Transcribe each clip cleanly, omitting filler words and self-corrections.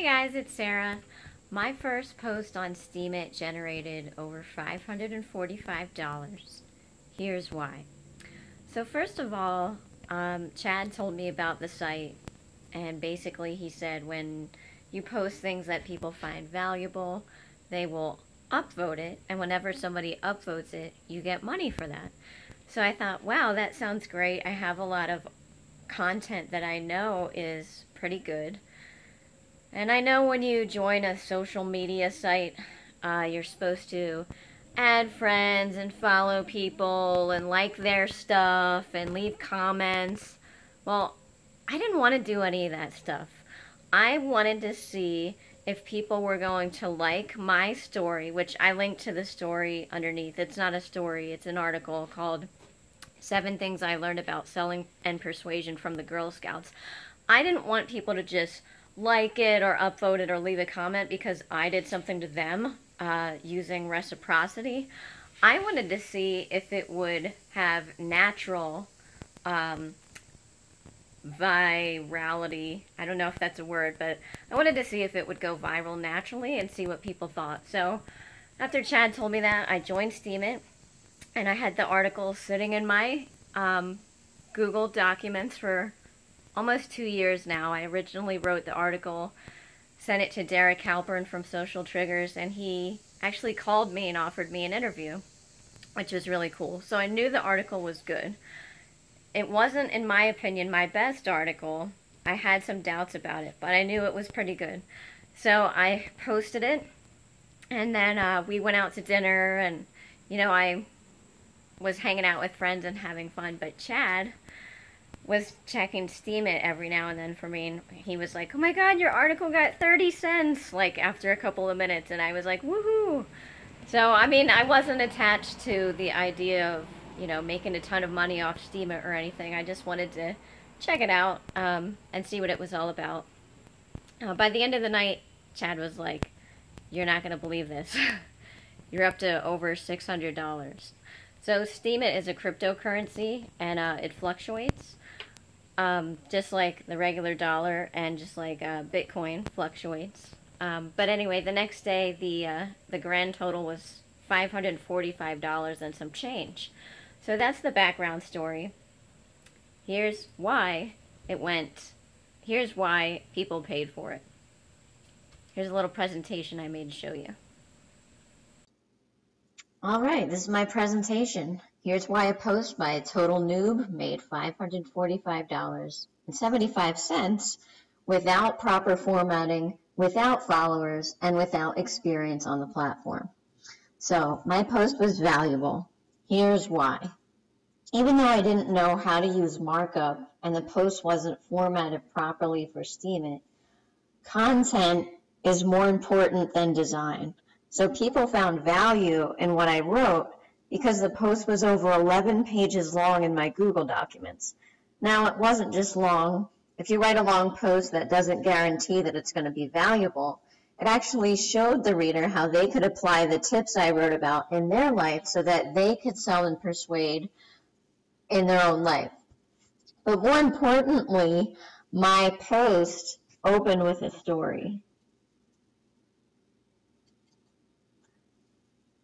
Hey guys, it's Sarah. My first post on Steemit generated over $545. Here's why. So first of all, Chad told me about the site, and basically he said when you post things that people find valuable, they will upvote it, and whenever somebody upvotes it, you get money for that. So I thought, wow, that sounds great. I have a lot of content that I know is pretty good. And I know when you join a social media site, you're supposed to add friends and follow people and like their stuff and leave comments. Well, I didn't want to do any of that stuff. I wanted to see if people were going to like my story, which I linked to the story underneath. It's not a story, it's an article called 7 Things I Learned About Selling and Persuasion from the Girl Scouts. I didn't want people to just like it or upvote it or leave a comment because I did something to them using reciprocity. I wanted to see if it would have natural virality. I don't know if that's a word, but I wanted to see if it would go viral naturally and see what people thought. So after Chad told me that, I joined Steemit, and I had the article sitting in my Google Documents for almost 2 years now. I originally wrote the article, sent it to Derek Halpern from Social Triggers, and he actually called me and offered me an interview, which was really cool. So I knew the article was good. It wasn't, in my opinion, my best article. I had some doubts about it, but I knew it was pretty good. So I posted it, and then we went out to dinner, and, you know, I was hanging out with friends and having fun, but Chad was checking Steemit every now and then for me, and he was like, oh my god, your article got 30 cents, like, after a couple of minutes, and I was like, woohoo! So, I mean, I wasn't attached to the idea of, you know, making a ton of money off Steemit or anything. I just wanted to check it out, and see what it was all about. By the end of the night, Chad was like, you're not gonna believe this. You're up to over $600. So Steemit is a cryptocurrency, and it fluctuates. Just like the regular dollar, and just like Bitcoin fluctuates. But anyway, the next day the grand total was $545 and some change. So that's the background story. Here's why it went. Here's why people paid for it. Here's a little presentation I made to show you. All right, this is my presentation. Here's why a post by a total noob made $545.75 without proper formatting, without followers, and without experience on the platform. So my post was valuable. Here's why. Even though I didn't know how to use markup and the post wasn't formatted properly for Steemit, content is more important than design. So people found value in what I wrote because the post was over 11 pages long in my Google Documents. Now, it wasn't just long. If you write a long post, that doesn't guarantee that it's going to be valuable. It actually showed the reader how they could apply the tips I wrote about in their life so that they could sell and persuade in their own life. But more importantly, my post opened with a story.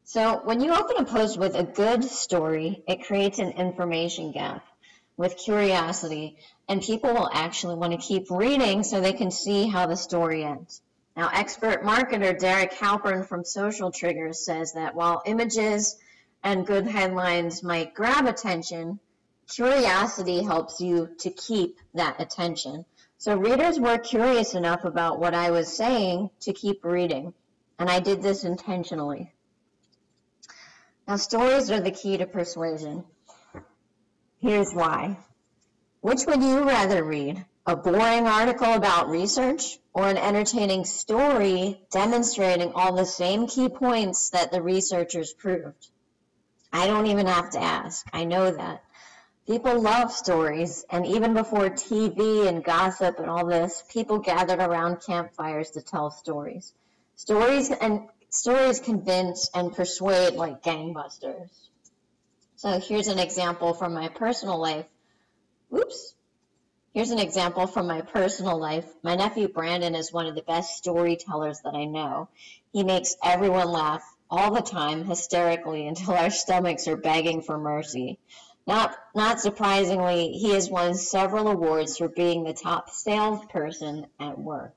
So when you open a post with a good story, it creates an information gap with curiosity, and people will actually want to keep reading so they can see how the story ends. Now, expert marketer Derek Halpern from Social Triggers says that while images and good headlines might grab attention, curiosity helps you to keep that attention. So readers were curious enough about what I was saying to keep reading, and I did this intentionally. Now, stories are the key to persuasion. Here's why. Which would you rather read? A boring article about research or an entertaining story demonstrating all the same key points that the researchers proved? I don't even have to ask. I know that. People love stories, and even before TV and gossip and all this, people gathered around campfires to tell stories. Stories convince and persuade like gangbusters. So here's an example from my personal life. Oops. Here's an example from my personal life. My nephew Brandon is one of the best storytellers that I know. He makes everyone laugh all the time, hysterically, until our stomachs are begging for mercy. Not surprisingly, he has won several awards for being the top salesperson at work.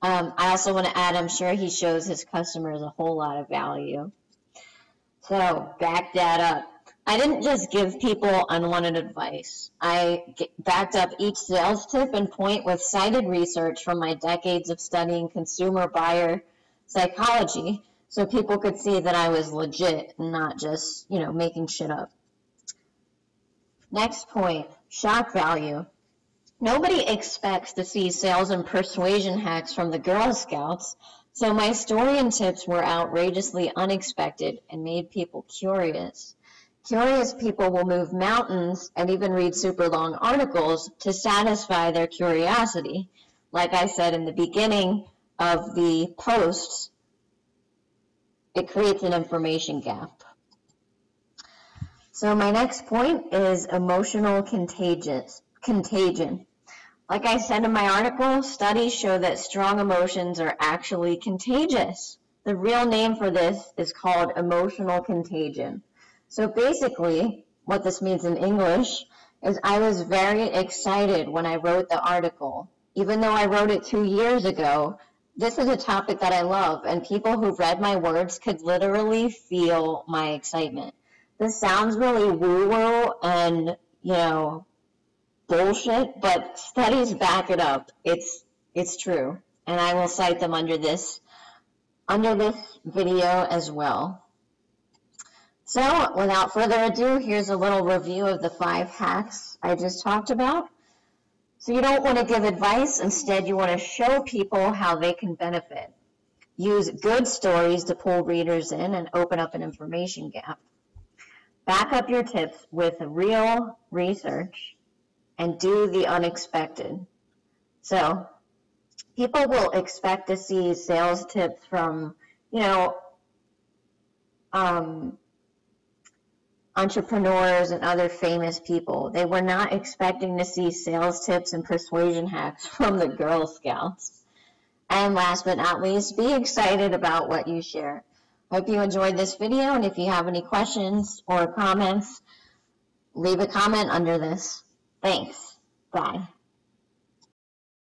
I also want to add, I'm sure he shows his customers a whole lot of value. So, back that up. I didn't just give people unwanted advice. I backed up each sales tip and point with cited research from my decades of studying consumer buyer psychology, so people could see that I was legit and not just, making shit up. Next point, shock value. Nobody expects to see sales and persuasion hacks from the Girl Scouts, so my story and tips were outrageously unexpected and made people curious. Curious people will move mountains and even read super long articles to satisfy their curiosity. Like I said in the beginning of the post, it creates an information gap. So my next point is emotional contagion. Like I said in my article, studies show that strong emotions are actually contagious. The real name for this is called emotional contagion. So basically, what this means in English is I was very excited when I wrote the article. Even though I wrote it 2 years ago, this is a topic that I love, and people who read my words could literally feel my excitement. This sounds really woo-woo and, bullshit, but studies back it up. It's true, and I will cite them under this video as well. So, without further ado, here's a little review of the 5 hacks I just talked about. So you don't want to give advice, instead you want to show people how they can benefit. Use good stories to pull readers in and open up an information gap. Back up your tips with real research and do the unexpected. So, people will expect to see sales tips from, entrepreneurs and other famous people. They were not expecting to see sales tips and persuasion hacks from the Girl Scouts. And last but not least, be excited about what you share. Hope you enjoyed this video, and if you have any questions or comments, leave a comment under this. Thanks. Bye.